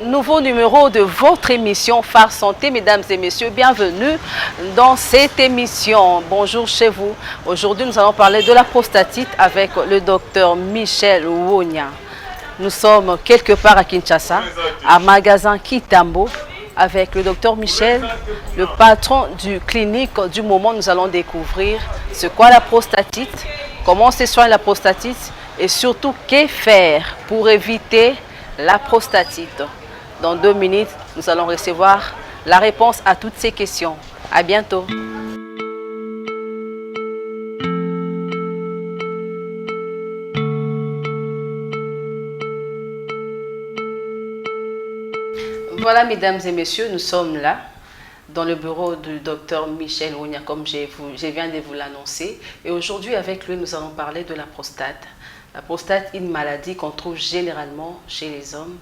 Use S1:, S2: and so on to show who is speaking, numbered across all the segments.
S1: nouveau numéro de votre émission Phare Santé. Mesdames et messieurs, bienvenue dans cette émission. Bonjour chez vous. Aujourd'hui, nous allons parler de la prostatite avec le docteur Michel Wonia. Nous sommes quelque part à Kinshasa, à magasin Kitambo, avec le docteur Michel, le patron du clinique du moment. Nous allons découvrir c'est quoi la prostatite, comment se soigne la prostatite et surtout que faire pour éviter la prostatite. Dans 2 minutes, nous allons recevoir la réponse à toutes ces questions. À bientôt. Voilà, mesdames et messieurs, nous sommes là dans le bureau du docteur Michel Wonia, comme je viens de vous l'annoncer. Et aujourd'hui, avec lui, nous allons parler de la prostate. La prostate est une maladie qu'on trouve généralement chez les hommes.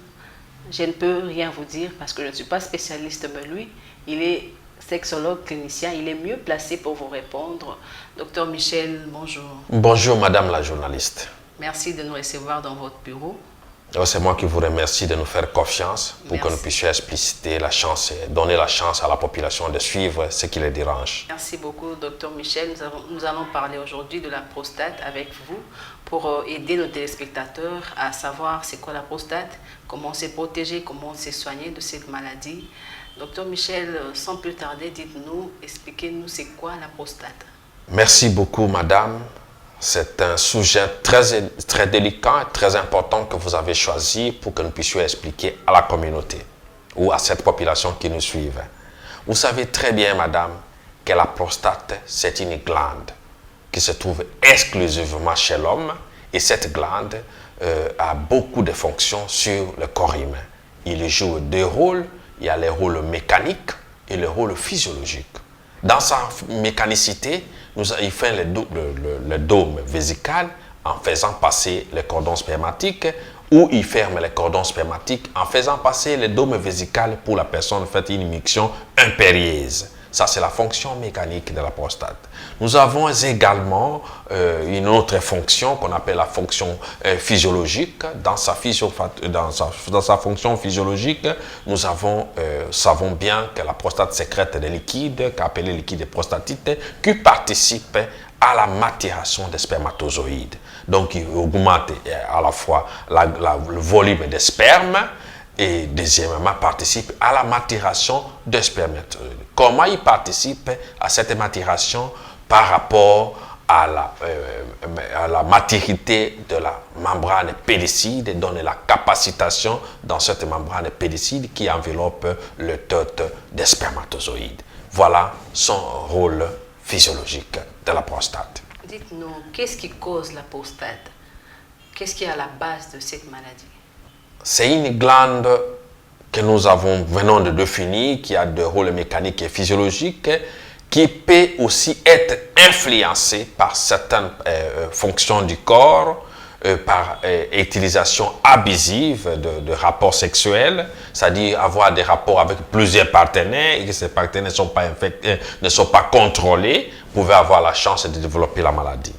S1: Je ne peux rien vous dire parce que je ne suis pas spécialiste, mais lui, il est sexologue clinicien. Il est mieux placé pour vous répondre. Docteur Michel, bonjour.
S2: Bonjour, madame la journaliste.
S1: Merci de nous recevoir dans votre bureau.
S2: C'est moi qui vous remercie de nous faire confiance pour que nous puissions expliciter la chance et donner la chance à la population de suivre ce qui les dérange.
S1: Merci beaucoup, docteur Michel. Nous allons parler aujourd'hui de la prostate avec vous pour aider nos téléspectateurs à savoir c'est quoi la prostate, comment se protéger, comment se soigner de cette maladie. Docteur Michel, sans plus tarder, dites-nous, expliquez-nous c'est quoi la prostate.
S2: Merci beaucoup, madame. C'est un sujet très délicat et très important que vous avez choisi pour que nous puissions expliquer à la communauté ou à cette population qui nous suit. Vous savez très bien, madame, que la prostate, c'est une glande qui se trouve exclusivement chez l'homme et cette glande a beaucoup de fonctions sur le corps humain. Il joue 2 rôles. Il y a le rôle mécanique et le rôle physiologique. Dans sa mécanicité, il fait le dôme vésical en faisant passer le cordon spermatique ou il ferme le cordon spermatique en faisant passer le dôme vésical pour la personne fait une miction impérieuse. Ça, c'est la fonction mécanique de la prostate. Nous avons également une autre fonction qu'on appelle la fonction physiologique. Dans sa fonction physiologique, nous savons bien que la prostate sécrète des liquides, qu'appelés liquides prostatiques, qui participent à la maturation des spermatozoïdes. Donc, il augmente à la fois le volume des spermes et deuxièmement participe à la maturation des spermatozoïdes. Comment il participe à cette maturation par rapport à la maturité de la membrane pellicide, donne la capacitation dans cette membrane pellicide qui enveloppe le tête des spermatozoïdes. Voilà son rôle physiologique de la prostate.
S1: Dites-nous, qu'est-ce qui cause la prostate? Qu'est-ce qui est à la base de cette maladie?
S2: C'est une glande que nous venons de définir, qui a 2 rôles mécaniques et physiologiques, qui peut aussi être influencée par certaines fonctions du corps, par utilisation abusive de rapports sexuels, c'est-à-dire avoir des rapports avec plusieurs partenaires et que ces partenaires ne sont pas infectés, ne sont pas contrôlés, vous pouvez avoir la chance de développer la maladie.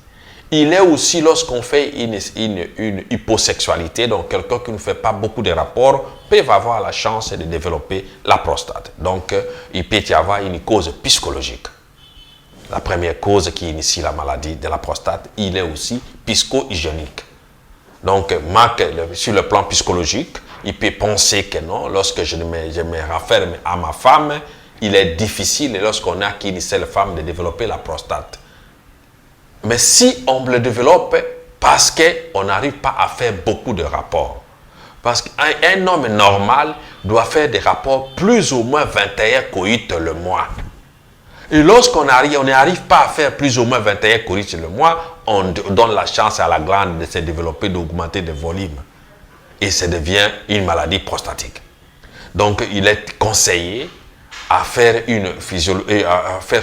S2: Il est aussi lorsqu'on fait une hyposexualité, donc quelqu'un qui ne fait pas beaucoup de rapports peut avoir la chance de développer la prostate. Donc, il peut y avoir une cause psychologique. La première cause qui initie la maladie de la prostate, il est aussi psycho-hygiénique. Donc, sur le plan psychologique, il peut penser que non, lorsque je me renferme à ma femme, il est difficile lorsqu'on a qu'une seule femme de développer la prostate. Mais si on le développe parce qu'on n'arrive pas à faire beaucoup de rapports. Parce qu'un homme normal doit faire des rapports plus ou moins 21 coïts le mois. Et lorsqu'on n'arrive pas à faire plus ou moins 21 coïts le mois, on donne la chance à la glande de se développer, d'augmenter de volume. Et ça devient une maladie prostatique. Donc, il est conseillé à faire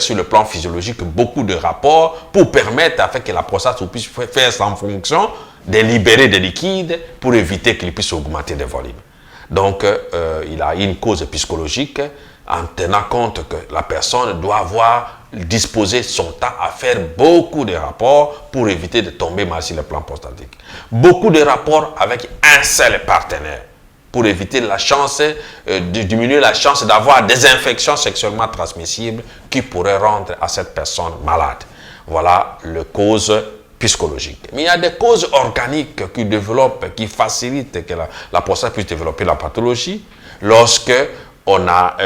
S2: sur le plan physiologique beaucoup de rapports pour permettre que la prostate puisse faire sa fonction de libérer des liquides pour éviter qu'il puisse augmenter de volume. Donc, il a une cause psychologique en tenant compte que la personne doit disposer son temps à faire beaucoup de rapports pour éviter de tomber mal sur le plan prostatique. Beaucoup de rapports avec un seul partenaire. pour éviter la chance, de diminuer la chance d'avoir des infections sexuellement transmissibles qui pourraient rendre à cette personne malade. Voilà les causes psychologiques. Mais il y a des causes organiques qui développent, qui facilitent que la prostate puisse développer la pathologie lorsque on a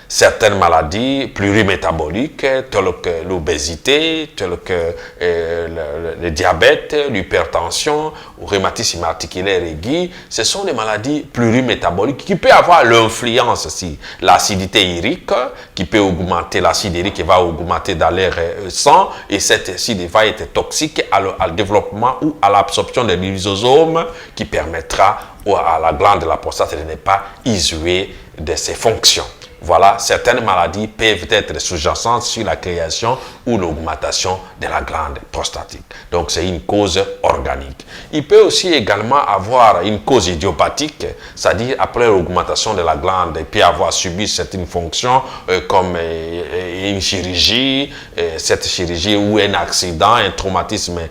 S2: certaines maladies plurimétaboliques telles que l'obésité, telles que le diabète, l'hypertension, le rhumatisme articulaire aigu. Ce sont des maladies plurimétaboliques qui peuvent avoir l'influence aussi. L'acidité urique qui peut augmenter, l'acide urique va augmenter dans l'air sang et cet acide va être toxique à le développement ou à l'absorption des lysosomes qui permettra à la glande de la prostate de ne pas isoler de ses fonctions. Voilà, certaines maladies peuvent être sous-jacentes sur la création ou l'augmentation de la glande prostatique. Donc, c'est une cause organique. Il peut aussi également avoir une cause idiopathique, c'est-à-dire après l'augmentation de la glande, il peut avoir subi certaines fonctions comme une chirurgie, cette chirurgie ou un accident, un traumatisme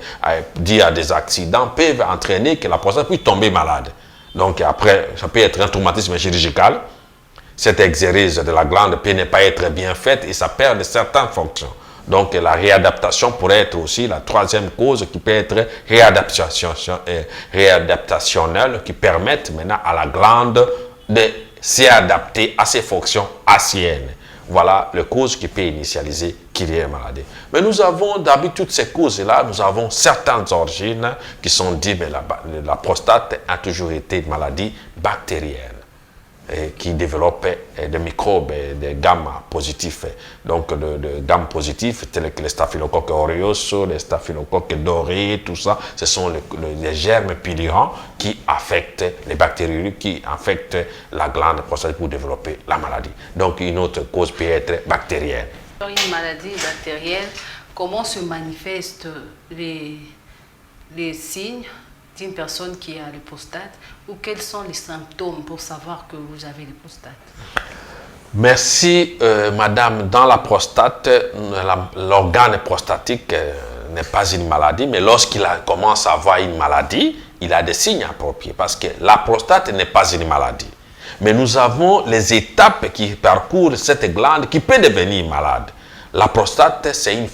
S2: dû à des accidents peuvent entraîner que la prostate puisse tomber malade. Donc après, ça peut être un traumatisme chirurgical. Cette exérise de la glande peut ne pas être bien faite et ça perd certaines fonctions. Donc la réadaptation pourrait être aussi la troisième cause qui peut être réadaptationnelle, qui permettent maintenant à la glande de s'adapter à ses fonctions anciennes. Voilà les causes qui peuvent initialiser qu'il y ait une maladie. Mais nous avons, d'habitude, toutes ces causes-là, nous avons certaines origines qui sont dites, mais la prostate a toujours été une maladie bactérienne qui développe des microbes, des gamma positifs. Donc, de gamma positifs tels que les staphylocoques aureus, les staphylocoques dorés, tout ça, ce sont les germes purulents qui affectent les bactéries, qui affectent la glande prostatique pour développer la maladie. Donc, une autre cause peut être bactérienne.
S1: Dans une maladie bactérienne, comment se manifestent les signes d'une personne qui a le prostate ou quels sont les symptômes pour savoir que vous avez le prostate?
S2: Merci, madame. Dans la prostate, l'organe prostatique n'est pas une maladie, mais lorsqu'il commence à avoir une maladie, il a des signes appropriés parce que la prostate n'est pas une maladie. Mais nous avons les étapes qui parcourent cette glande qui peut devenir malade. La prostate, c'est une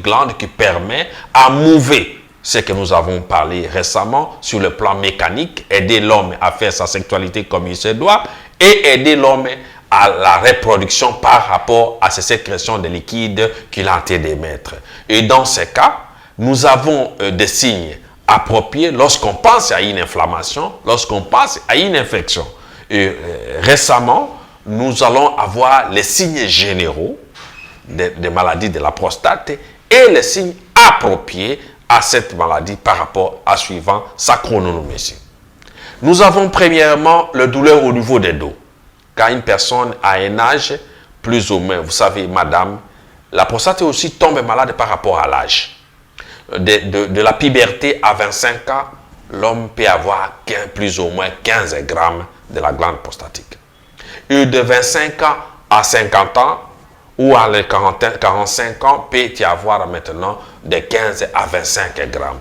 S2: glande qui permet à mouver ce que nous avons parlé récemment sur le plan mécanique, aider l'homme à faire sa sexualité comme il se doit et aider l'homme à la reproduction par rapport à ces sécrétions de liquide qu'il a en train d'émettre. Et dans ces cas, nous avons des signes appropriés lorsqu'on pense à une inflammation, lorsqu'on pense à une infection. Et récemment, nous allons avoir les signes généraux des maladies de la prostate et les signes appropriés à cette maladie par rapport à suivant sa chronométrie. Nous avons premièrement le douleur au niveau des dos. Quand une personne a un âge plus ou moins, vous savez, madame, la prostate aussi tombe malade par rapport à l'âge. De la puberté à 25 ans, l'homme peut avoir plus ou moins 15 grammes de la glande prostatique. Et de 25 ans à 50 ans, ou à les 45 ans, peut y avoir maintenant de 15 à 25 grammes.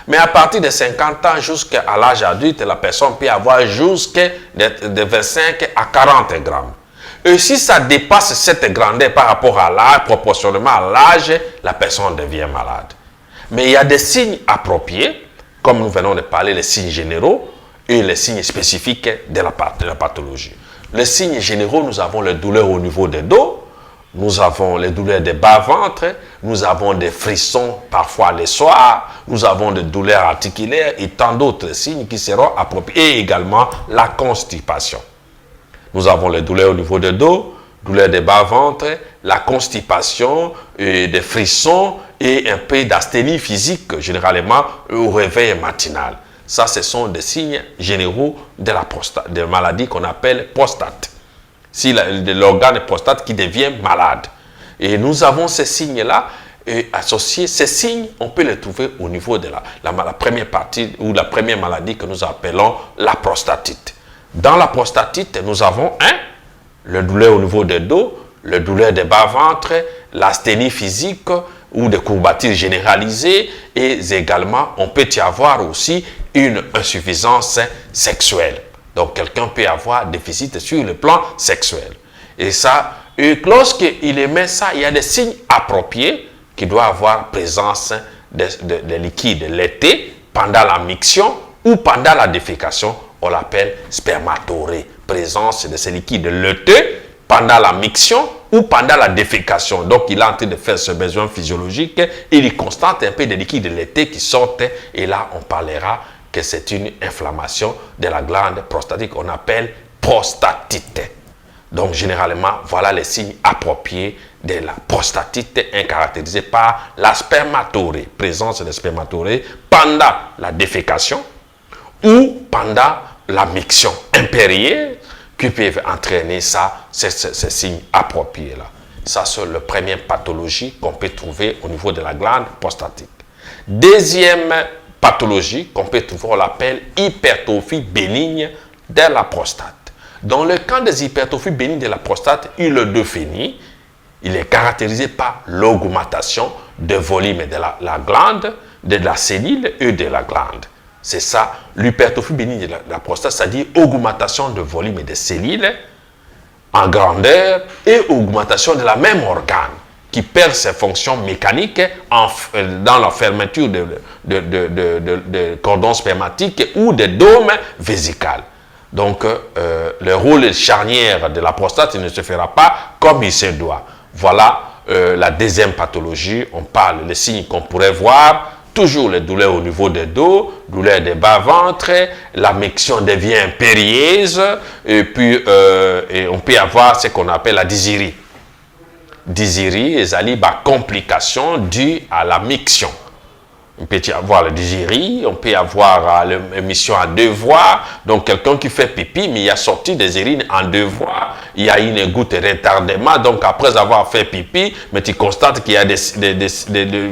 S2: Mais à partir de 50 ans jusqu'à l'âge adulte, la personne peut avoir jusqu'à de 25 à 40 grammes. Et si ça dépasse cette grandeur par rapport à l'âge, proportionnellement à l'âge, la personne devient malade. Mais il y a des signes appropriés, comme nous venons de parler, les signes généraux et les signes spécifiques de la pathologie. Les signes généraux, nous avons les douleurs au niveau des dos, nous avons les douleurs des bas-ventre, nous avons des frissons parfois les soirs, nous avons des douleurs articulaires et tant d'autres signes qui seront appropriés et également la constipation. Nous avons les douleurs au niveau des dos, douleurs des bas-ventre, la constipation, des frissons et un peu d'asthénie physique généralement au réveil matinal. Ça, ce sont des signes généraux de la prostate, de maladies qu'on appelle prostate. Si l'organe prostate qui devient malade. Et nous avons ces signes-là associés. Ces signes, on peut les trouver au niveau de la première partie ou la première maladie que nous appelons la prostatite. Dans la prostatite, nous avons le douleur au niveau des dos, le douleur des bas-ventre, l'asthénie physique, ou des courbatures généralisées, et également, on peut y avoir aussi une insuffisance sexuelle. Donc, quelqu'un peut avoir déficit sur le plan sexuel. Et ça, lorsqu'il émet ça, il y a des signes appropriés qui doivent avoir présence de liquide laités pendant la miction ou pendant la défécation. On l'appelle spermatorée. Présence de ces liquides laiteux pendant la miction ou pendant la défécation. Donc, il est en train de faire ce besoin physiologique. Il constate un peu de liquide laités qui sortent. Et là, on parlera que c'est une inflammation de la glande prostatique. On appelle prostatite. Donc, généralement, voilà les signes appropriés de la prostatite caractérisée par la spermatorée, présence de spermatorée pendant la défécation ou pendant la miction impériée qui peuvent entraîner ça, ces signes appropriés-là. Ça, c'est la première pathologie qu'on peut trouver au niveau de la glande prostatique. Deuxième pathologie qu'on peut trouver, on l'appelle hypertrophie bénigne de la prostate. Dans le cas des hypertrophies bénignes de la prostate, il le définit. Il est caractérisé par l'augmentation de volume de la glande, de la cellule et de la glande. C'est ça, l'hypertrophie bénigne de la prostate, c'est-à-dire augmentation de volume des cellules en grandeur et augmentation de la même organe qui perd ses fonctions mécaniques dans la fermeture de cordon spermatique ou de dôme vésical. Donc, le rôle charnière de la prostate ne se fera pas comme il se doit. Voilà la deuxième pathologie. On parle des signes qu'on pourrait voir. Toujours les douleurs au niveau des dos, douleurs des bas-ventre, la miction devient impérieuse, et puis et on peut avoir ce qu'on appelle la dysurie. Dysurie, c'est-à-dire complication due à la miction. On peut y avoir la dysurie, on peut avoir l'émission à deux voies. Donc, quelqu'un qui fait pipi, mais il a sorti des urines en deux voies. Il y a une goutte de retardement. Donc, après avoir fait pipi, mais tu constates qu'il y a des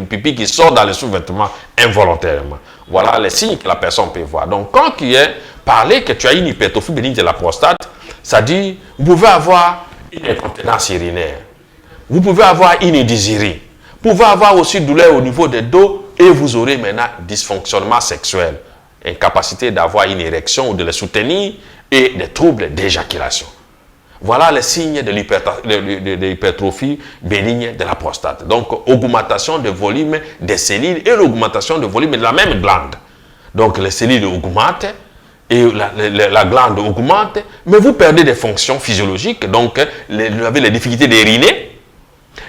S2: pipi qui sortent dans les sous-vêtements involontairement. Voilà les signes que la personne peut voir. Donc, quand il est parlé que tu as une hypertrophie bénigne de la prostate, ça dit, vous pouvez avoir une incontinence urinaire. Vous pouvez avoir une dysurie. Vous pouvez avoir aussi douleur au niveau des dos. Et vous aurez maintenant dysfonctionnement sexuel, incapacité d'avoir une érection ou de le soutenir et des troubles d'éjaculation. Voilà les signes de l'hypertrophie bénigne de la prostate. Donc, augmentation de volume des cellules et l'augmentation de volume de la même glande. Donc, les cellules augmentent et la glande augmente, mais vous perdez des fonctions physiologiques. Donc, vous avez les difficultés d'uriner.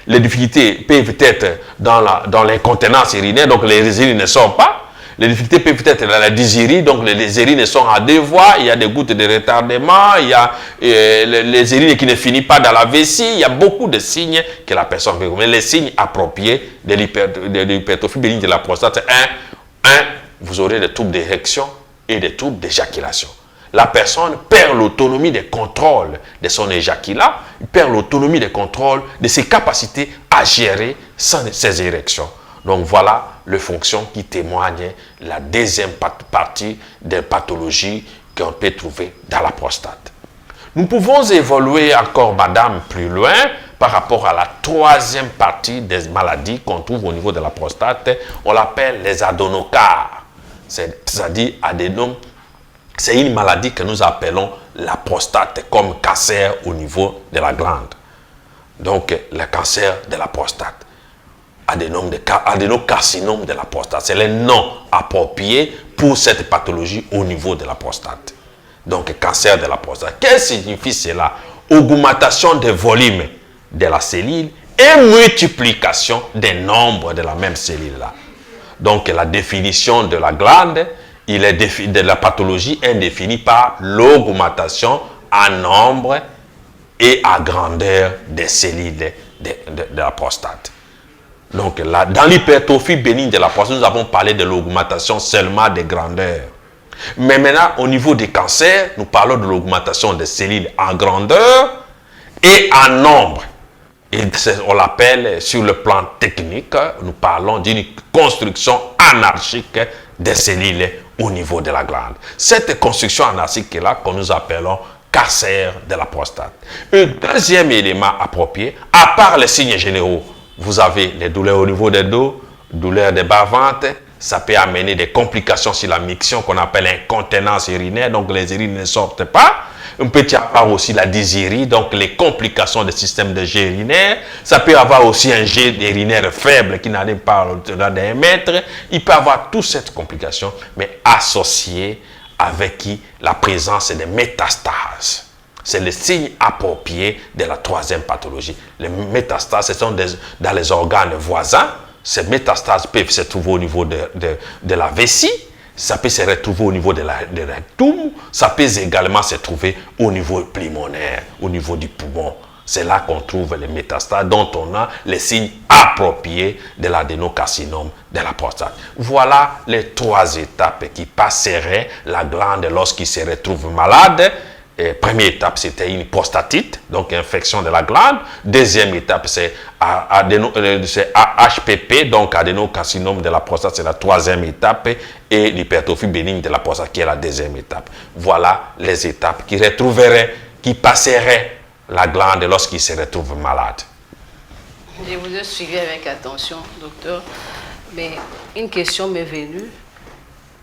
S2: Les difficultés peuvent être dans l'incontinence urinaire, donc les urines ne sortent pas. Les difficultés peuvent être dans la dysurie, donc les urines sont à deux voies, il y a des gouttes de retardement, il y a les urines qui ne finissent pas dans la vessie, il y a beaucoup de signes que la personne peut. Mais les signes appropriés de l'hypertrophie bénigne de la prostate, vous aurez des troubles d'érection et des troubles d'éjaculation. La personne perd l'autonomie de contrôle de son éjaculat, il perd l'autonomie de contrôle de ses capacités à gérer ses érections. Donc voilà les fonctions qui témoignent la deuxième partie des pathologies qu'on peut trouver dans la prostate. Nous pouvons évoluer encore, madame, plus loin par rapport à la troisième partie des maladies qu'on trouve au niveau de la prostate. On l'appelle les adénocards, c'est-à-dire adénome. C'est une maladie que nous appelons la prostate comme cancer au niveau de la glande. Donc, le cancer de la prostate. Adénocarcinome de la prostate. C'est le nom approprié pour cette pathologie au niveau de la prostate. Donc, cancer de la prostate. Qu'est-ce que signifie cela? Augmentation de volume de la cellule et multiplication des nombres de la même cellule-là. Donc, la définition de la glande, de la pathologie est définie par l'augmentation en nombre et à grandeur des cellules de la prostate. Donc, là, dans l'hypertrophie bénigne de la prostate, nous avons parlé de l'augmentation seulement des grandeurs. Mais maintenant, au niveau des cancers, nous parlons de l'augmentation des cellules en grandeur et en nombre. Et on l'appelle, sur le plan technique, nous parlons d'une construction anarchique des cellules au niveau de la glande. Cette construction anarchique-là que nous appelons cancer de la prostate. Un deuxième élément approprié, à part les signes généraux vous avez les douleurs au niveau des dos, douleurs des bas-ventres. Ça peut amener des complications sur la miction qu'on appelle incontinence urinaire, donc les urines ne sortent pas. On peut y avoir aussi la dysurie, donc les complications du système de jet urinaire. Ça peut avoir aussi un jet urinaire faible qui n'arrive pas au-delà d'un mètre. Il peut avoir toutes ces complications, mais associées avec la présence des métastases. C'est le signe approprié de la troisième pathologie. Les métastases, ce sont dans les organes voisins. Ces métastases peuvent se trouver au niveau de la vessie, ça peut se retrouver au niveau de rectum, ça peut également se trouver au niveau pulmonaire, au niveau du poumon. C'est là qu'on trouve les métastases dont on a les signes appropriés de l'adénocarcinome de la prostate. Voilà les 3 étapes qui passeraient la glande lorsqu'il se retrouve malade. Première étape, c'était une prostatite, donc infection de la glande. Deuxième étape, c'est HPP, donc adénocarcinome de la prostate, c'est la 3e étape. Et l'hypertrophie bénigne de la prostate, qui est la 2e étape. Voilà les étapes qui passeraient la glande lorsqu'il se retrouve malade.
S1: Je vous ai suivi avec attention, docteur. Mais une question m'est venue.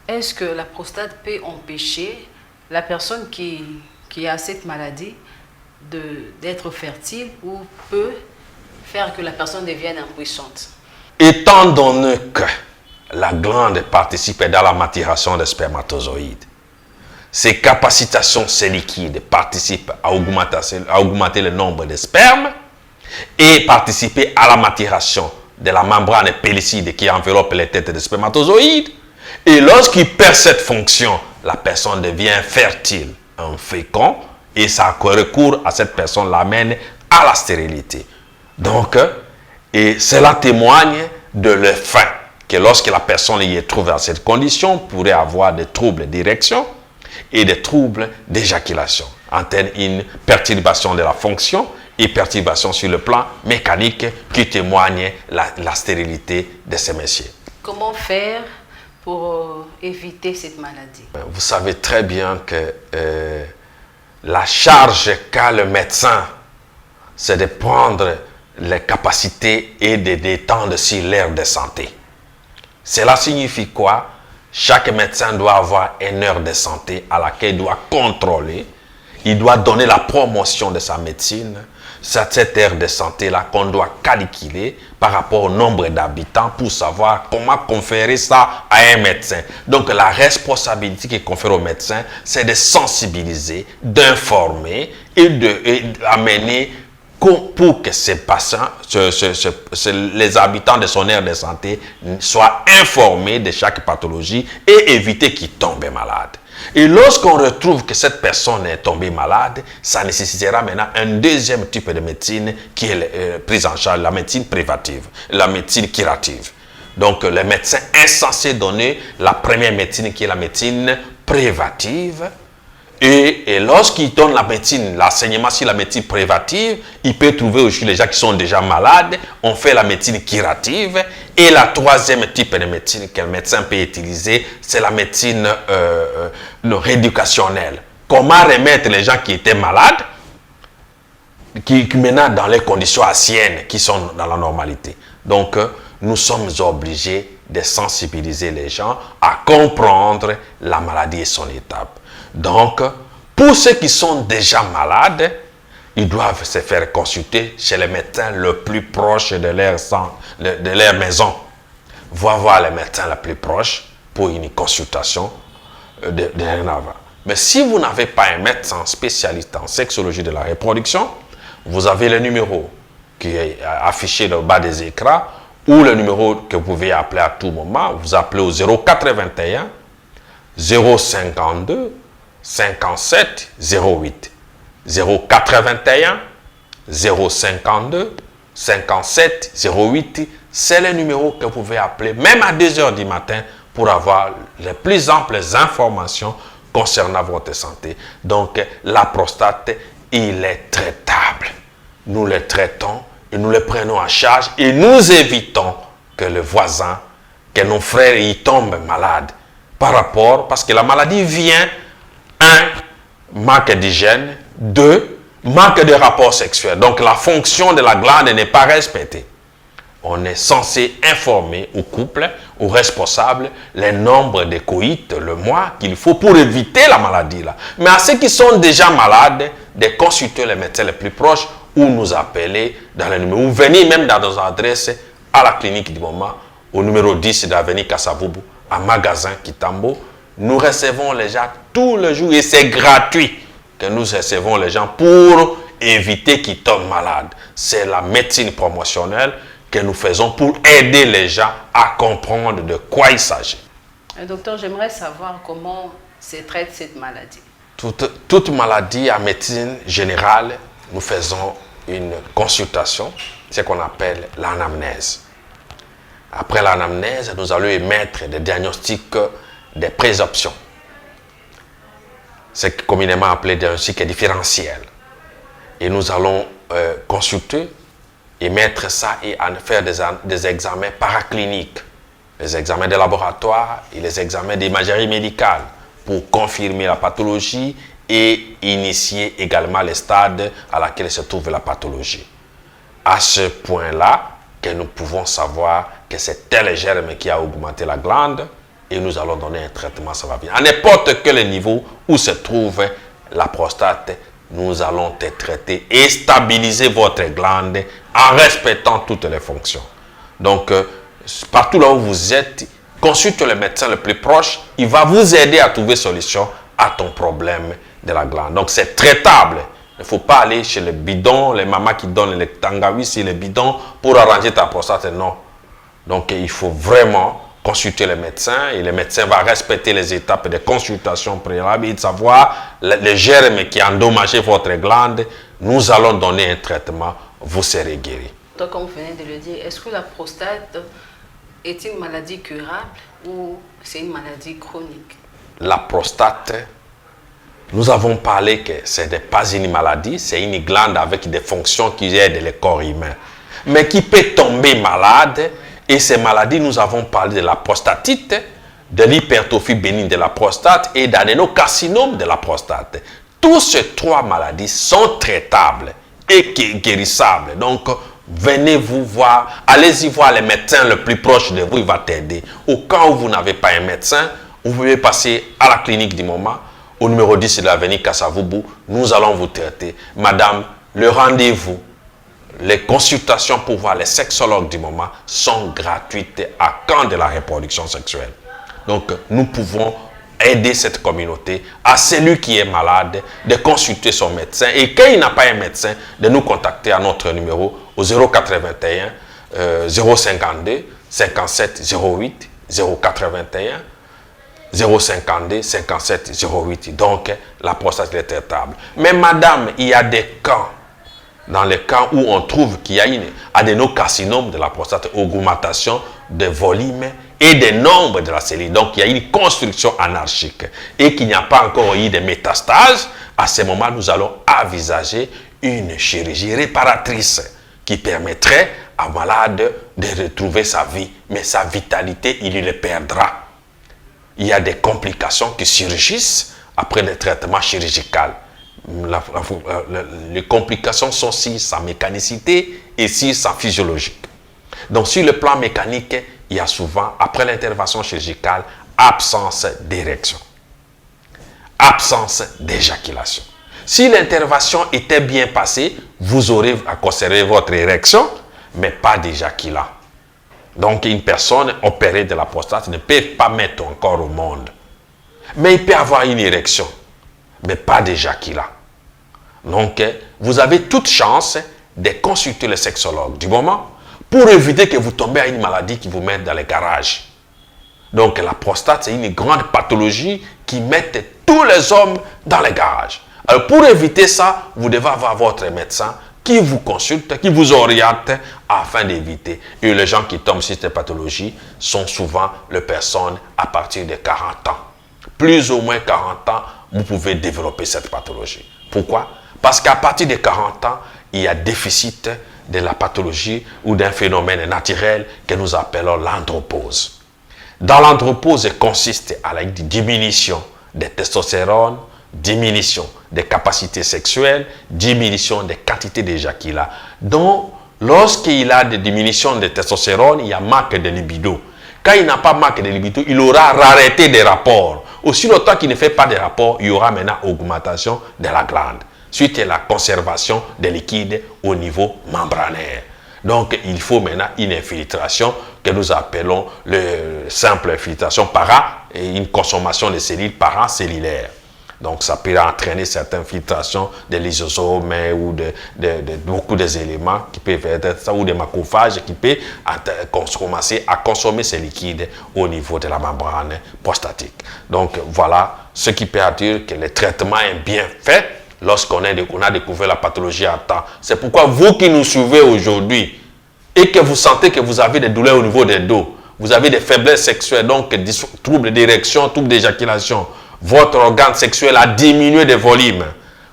S1: Est-ce que la prostate peut empêcher la personne qui a cette maladie d'être fertile ou peut faire que la personne devienne impuissante?
S2: Étant donné que la glande participe dans la maturation des spermatozoïdes, ses capacitations liquides participent à augmenter le nombre de spermes et participer à la maturation de la membrane pellicide qui enveloppe les têtes des spermatozoïdes. Et lorsqu'il perd cette fonction, la personne devient fertile, un fécond, et ça recours à cette personne l'amène à la stérilité. Donc, et cela témoigne de le fait que lorsque la personne y est trouvée dans cette condition, pourrait avoir des troubles d'érection et des troubles d'éjaculation, entraîne une perturbation de la fonction et perturbation sur le plan mécanique qui témoigne la stérilité de ces messieurs.
S1: Comment faire pour éviter cette maladie?
S2: Vous savez très bien que la charge qu'a le médecin, c'est de prendre les capacités et de détendre sur l'aire de santé. Cela signifie quoi? Chaque médecin doit avoir une heure de santé à laquelle il doit contrôler. Il doit donner la promotion de sa médecine. C'est cette aire de santé-là qu'on doit calculer par rapport au nombre d'habitants pour savoir comment conférer ça à un médecin. Donc la responsabilité qui est conférée au médecin, c'est de sensibiliser, d'informer et d'amener pour que ces patients, les habitants de son aire de santé soient informés de chaque pathologie et éviter qu'ils tombent malades. Et lorsqu'on retrouve que cette personne est tombée malade, ça nécessitera maintenant un deuxième type de médecine qui est prise en charge, la médecine préventive, la médecine curative. Donc le médecin est censé donner la première médecine qui est la médecine préventive. Et lorsqu'il donne la médecine, l'enseignement sur la médecine préventive, il peut trouver aussi les gens qui sont déjà malades. On fait la médecine curative. Et la 3e type de médecine que le médecin peut utiliser, c'est la médecine rééducationnelle. Comment remettre les gens qui étaient malades, qui maintenant dans les conditions anciennes, qui sont dans la normalité. Donc, nous sommes obligés de sensibiliser les gens à comprendre la maladie et son étape. Donc, pour ceux qui sont déjà malades, ils doivent se faire consulter chez le médecin le plus proche de leur maison. Voir le médecin le plus proche pour une consultation de rien avant. Mais si vous n'avez pas un médecin spécialiste en sexologie de la reproduction, vous avez le numéro qui est affiché au bas des écrans ou le numéro que vous pouvez appeler à tout moment. Vous appelez au 081 052 57 08. 081 052 57 08. C'est le numéro que vous pouvez appeler même à 2 heures du matin pour avoir les plus amples informations concernant votre santé. Donc, la prostate, il est traitable. Nous le traitons et nous le prenons en charge et nous évitons que le voisin, que nos frères y tombent malades parce que la maladie vient, 1, manque d'hygiène, 2, manque de rapport sexuel. Donc la fonction de la glande n'est pas respectée. on est censé informer au couple, aux responsables, les nombres de coïts, le mois qu'il faut pour éviter la maladie là. Mais à ceux qui sont déjà malades, de consulter les médecins les plus proches ou nous appeler dans le numéro, ou venir même dans nos adresses à la clinique du moment, au numéro 10 de l'avenue Kasavubu, à magasin Kitambo. Nous recevons les gens tous les jours et c'est gratuit que nous recevons les gens pour éviter qu'ils tombent malades. C'est la médecine promotionnelle que nous faisons pour aider les gens à comprendre de quoi il s'agit.
S1: Docteur, j'aimerais savoir comment se traite cette maladie.
S2: Toute maladie en médecine générale, nous faisons une consultation, ce qu'on appelle l'anamnèse. Après l'anamnèse, nous allons émettre des diagnostics, des préoptions. C'est communément appelé diagnostic différentiel. Et nous allons consulter, émettre ça et en faire des examens paracliniques, les examens de laboratoire et les examens d'imagerie médicale pour confirmer la pathologie et initier également les stades à laquelle se trouve la pathologie. À ce point-là, que nous pouvons savoir que c'est tel germe qui a augmenté la glande et nous allons donner un traitement, ça va bien. À n'importe quel niveau où se trouve la prostate, nous allons te traiter et stabiliser votre glande en respectant toutes les fonctions. Donc, partout là où vous êtes, consulte le médecin le plus proche, il va vous aider à trouver solution à ton problème de la glande. Donc, c'est traitable. Il ne faut pas aller chez les bidons, les mamans qui donnent les tangavis et les bidons pour arranger ta prostate, non. Donc, il faut vraiment consulter le médecin et le médecin va respecter les étapes de consultation préalable et de savoir les germes qui ont endommagé votre glande. Nous allons donner un traitement, vous serez guéri.
S1: Donc, comme vous venez de le dire, est-ce que la prostate est une maladie curable ou c'est une maladie chronique?
S2: La prostate, nous avons parlé que ce n'est pas une maladie, c'est une glande avec des fonctions qui aident le corps humain, mais qui peut tomber malade. Et ces maladies, nous avons parlé de la prostatite, de l'hypertrophie bénigne de la prostate et d'adénocarcinome de la prostate. Toutes ces trois maladies sont traitables et guérissables. Donc, venez vous voir, allez-y voir le médecin le plus proche de vous, il va t'aider. Au cas où vous n'avez pas un médecin, vous pouvez passer à la clinique du moment, au numéro 10 de l'avenue Kasavubu, nous allons vous traiter. Madame, le rendez-vous, les consultations pour voir les sexologues du moment sont gratuites à quand de la reproduction sexuelle. Donc, nous pouvons aider cette communauté, à celui qui est malade, de consulter son médecin et quand il n'a pas un médecin, de nous contacter à notre numéro au 081 052 57 08 081 052 57 08. Donc, la prostate est traitable. Mais madame, il y a des cas, dans les cas où on trouve qu'il y a une adénocarcinome de la prostate, augmentation de volume et de nombre de la cellule. Donc, il y a une construction anarchique et qu'il n'y a pas encore eu de métastases. À ce moment, nous allons envisager une chirurgie réparatrice qui permettrait à malade de retrouver sa vie, mais sa vitalité, il le perdra. Il y a des complications qui surgissent après le traitement chirurgical. Les complications sont sur sa mécanicité et sur sa physiologique. Donc, sur le plan mécanique, il y a souvent, après l'intervention chirurgicale, absence d'érection, absence d'éjaculation. Si l'intervention était bien passée, vous aurez à conserver votre érection, mais pas d'éjaculat. Donc, une personne opérée de la prostate ne peut pas mettre encore au monde. Mais il peut avoir une érection, mais pas d'éjaculat. Donc, vous avez toute chance de consulter le sexologue du moment pour éviter que vous tombez à une maladie qui vous mette dans les garages. Donc, la prostate, c'est une grande pathologie qui met tous les hommes dans les garages. Alors, pour éviter ça, vous devez avoir votre médecin qui vous consulte, qui vous oriente afin d'éviter. Et les gens qui tombent sur cette pathologie sont souvent les personnes à partir de 40 ans. Plus ou moins 40 ans, vous pouvez développer cette pathologie. Pourquoi? Parce qu'à partir de 40 ans, il y a déficit de la pathologie ou d'un phénomène naturel que nous appelons l'andropause. Dans l'andropause, consiste à la diminution de testostérone, diminution des capacités sexuelles, diminution des quantités d'éjaculat. Donc, Lorsqu'il a des diminutions de testostérone, il y a manque de libido. Quand il n'a pas manque de libido, il aura rareté des rapports. Aussi longtemps qu'il ne fait pas de rapports, il y aura maintenant augmentation de la glande, suite à la conservation des liquides au niveau membranaire. Donc, il faut maintenant une infiltration que nous appelons le simple infiltration et une consommation de cellules paracellulaires. Donc, ça peut entraîner certaines filtrations de lysosomes ou de beaucoup d'éléments qui peuvent être ça, ou des macrophages qui peuvent commencer à consommer ces liquides au niveau de la membrane prostatique. Donc, voilà ce qui peut dire que le traitement est bien fait lorsqu'on a découvert la pathologie à temps. C'est pourquoi vous qui nous suivez aujourd'hui et que vous sentez que vous avez des douleurs au niveau des dos, vous avez des faiblesses sexuelles, donc troubles d'érection, troubles d'éjaculation, votre organe sexuel a diminué de volume,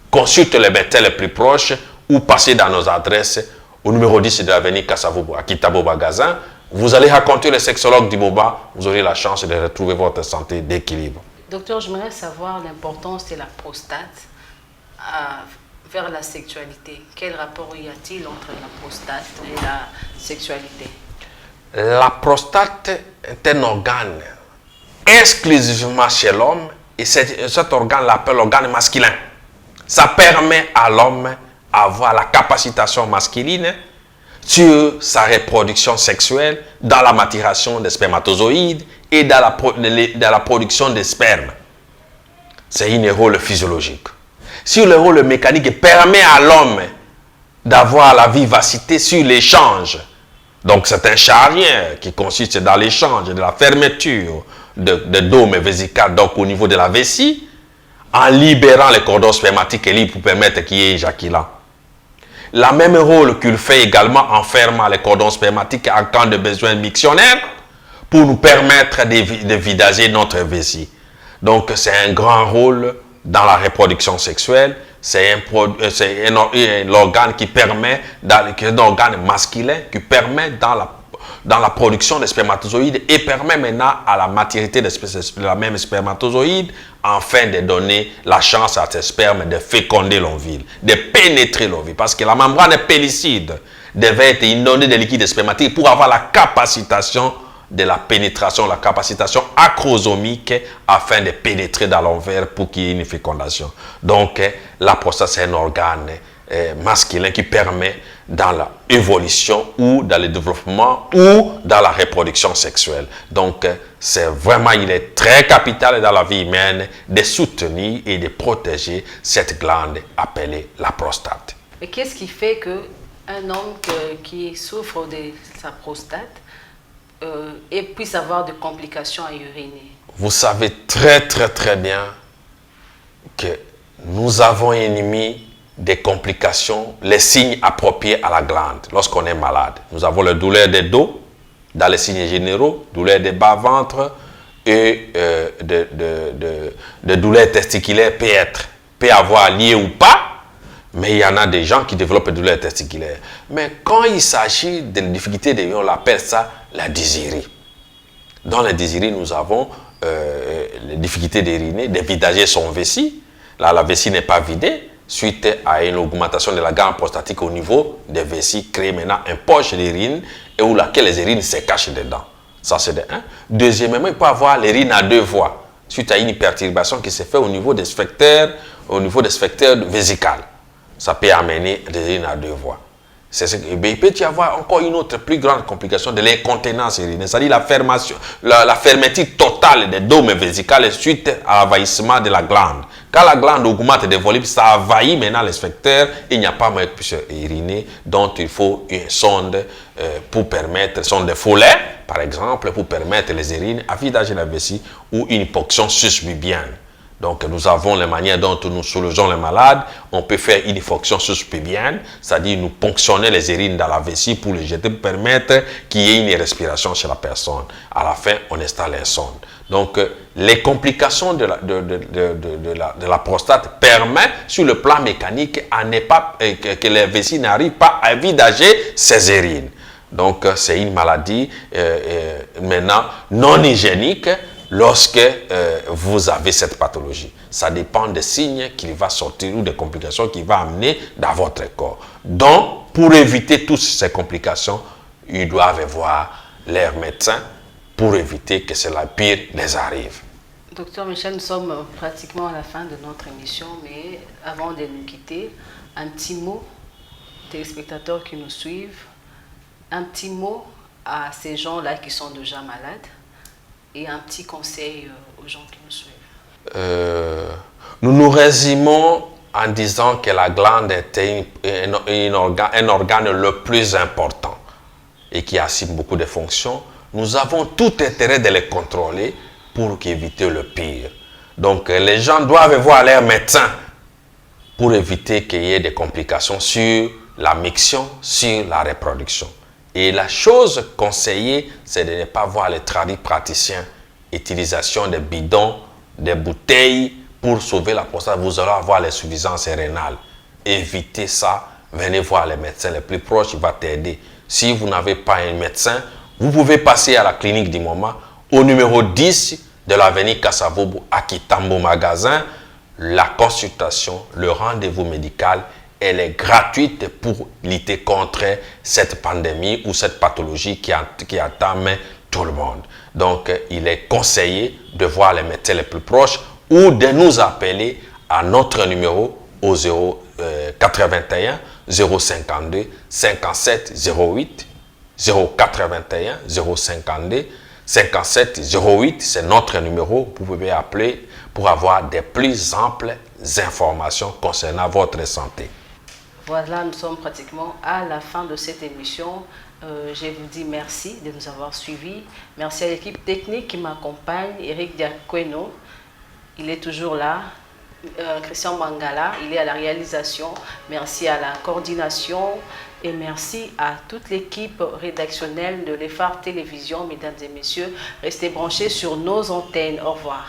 S2: consulte les médecins les plus proches ou passez dans nos adresses au numéro 10 de l'avenue Kassavobo à Kitabo Bagazin. Vous allez raconter le sexologue du Boba, vous aurez la chance de retrouver votre santé d'équilibre.
S1: Docteur, j'aimerais savoir l'importance de la prostate vers la sexualité. Quel rapport y a-t-il entre la prostate et la sexualité?
S2: La prostate est un organe exclusivement chez l'homme et cet organe l'appelle l'organe masculin. Ça permet à l'homme d'avoir la capacitation masculine sur sa reproduction sexuelle, dans la maturation des spermatozoïdes et dans la production des spermes. C'est un rôle physiologique. Sur le rôle mécanique, permet à l'homme d'avoir la vivacité sur l'échange. Donc c'est un charnière qui consiste dans l'échange de la fermeture de dôme vésical, donc au niveau de la vessie, en libérant les cordons spermatiques libres pour permettre qu'il y ait éjaculant. La même rôle qu'il fait également en fermant les cordons spermatiques en cas de besoin mictionnaire pour nous permettre de vidager notre vessie. Donc c'est un grand rôle dans la reproduction sexuelle. C'est un organe qui permet, un organe masculin qui permet dans la production des spermatozoïdes et permet maintenant à la maturité de la même spermatozoïde afin de donner la chance à ces spermes de féconder l'ovule, de pénétrer l'ovule. Parce que la membrane pellicide devait être inondée de liquide spermatique pour avoir la capacitation de la pénétration, la capacitation acrosomique afin de pénétrer dans l'ovaire pour qu'il y ait une fécondation. Donc, la prostate, c'est un organe masculin qui permet dans l'évolution ou dans le développement ou dans la reproduction sexuelle. Donc, c'est vraiment, il est très capital dans la vie humaine de soutenir et de protéger cette glande appelée la prostate.
S1: Mais qu'est-ce qui fait qu'un homme qui souffre de sa prostate et puisse avoir des complications à uriner?
S2: Vous savez très bien que nous avons émis des complications, les signes appropriés à la glande lorsqu'on est malade. Nous avons le douleur des dos, dans les signes généraux, douleur des bas-ventre et de douleurs testiculaires peut avoir lié ou pas, mais il y en a des gens qui développent des douleurs testiculaires. Mais quand il s'agit de difficultés de vie, on appelle ça la dysurie. Dans la dysurie, nous avons les difficultés d'uriner, de vidager son vessie. Là, la vessie n'est pas vidée. Suite à une augmentation de la glande prostatique au niveau des vessies, crée maintenant un poche d'urine et où laquelle les urines se cachent dedans. Ça, c'est de un. Deuxièmement, il peut avoir l'urine à deux voies, suite à une perturbation qui se fait au niveau des sphincters, vésicales. Ça peut amener des urines à deux voies. Il peut y avoir encore une autre plus grande complication de l'incontinence urinaire, c'est-à-dire la fermeture totale des dômes vésicales suite à l'envahissement de la glande. Quand la glande augmente de volume, ça envahit maintenant les sphincters, il n'y a pas moyen de plus uriner, donc il faut une sonde pour permettre, sonde de Foley par exemple, pour permettre les urines à vidager la vessie ou une ponction suspubienne. Donc, nous avons les manières dont nous soulageons les malades. On peut faire une fonction suspubienne, c'est-à-dire nous ponctionner les urines dans la vessie pour les jeter, pour permettre qu'il y ait une respiration chez la personne. À la fin, on installe une sonde. Donc, les complications de la prostate permettent, sur le plan mécanique, que les vessies n'arrivent pas à vidager ces urines. Donc, c'est une maladie maintenant non hygiénique. lorsque vous avez cette pathologie. Ça dépend des signes qu'il va sortir ou des complications qu'il va amener dans votre corps. Donc, pour éviter toutes ces complications, ils doivent voir leur médecin pour éviter que cela pire les arrive.
S1: Docteur Michel, nous sommes pratiquement à la fin de notre émission, mais avant de nous quitter, un petit mot, téléspectateurs qui nous suivent, un petit mot à ces gens-là qui sont déjà malades et un petit conseil aux gens qui nous suivent.
S2: Nous nous résumons en disant que la glande est un organe le plus important et qui assume beaucoup de fonctions. Nous avons tout intérêt de les contrôler pour éviter le pire. Donc, les gens doivent voir leur médecin pour éviter qu'il y ait des complications sur la miction, sur la reproduction. Et la chose conseillée, c'est de ne pas voir les praticiens. Utilisation des bidons, des bouteilles pour sauver la prostate. Vous allez avoir l'insuffisance rénale. Évitez ça. Venez voir les médecins les plus proches, il va t'aider. Si vous n'avez pas un médecin, vous pouvez passer à la clinique du moment au numéro 10 de l'avenue Kassavobo à Kitambo Magasin. La consultation, le rendez-vous médical, elle est gratuite pour lutter contre cette pandémie ou cette pathologie qui atteint tout le monde. Donc, il est conseillé de voir les médecins les plus proches ou de nous appeler à notre numéro au 081 052 57 08 081 052 57 08, c'est notre numéro. Vous pouvez appeler pour avoir des plus amples informations concernant votre santé.
S1: Voilà, nous sommes pratiquement à la fin de cette émission. Je vous dis merci de nous avoir suivis. Merci à l'équipe technique qui m'accompagne, Eric Diakweno, il est toujours là. Christian Mangala, il est à la réalisation. Merci à la coordination et merci à toute l'équipe rédactionnelle de l'EFAR Télévision. Mesdames et messieurs, restez branchés sur nos antennes. Au revoir.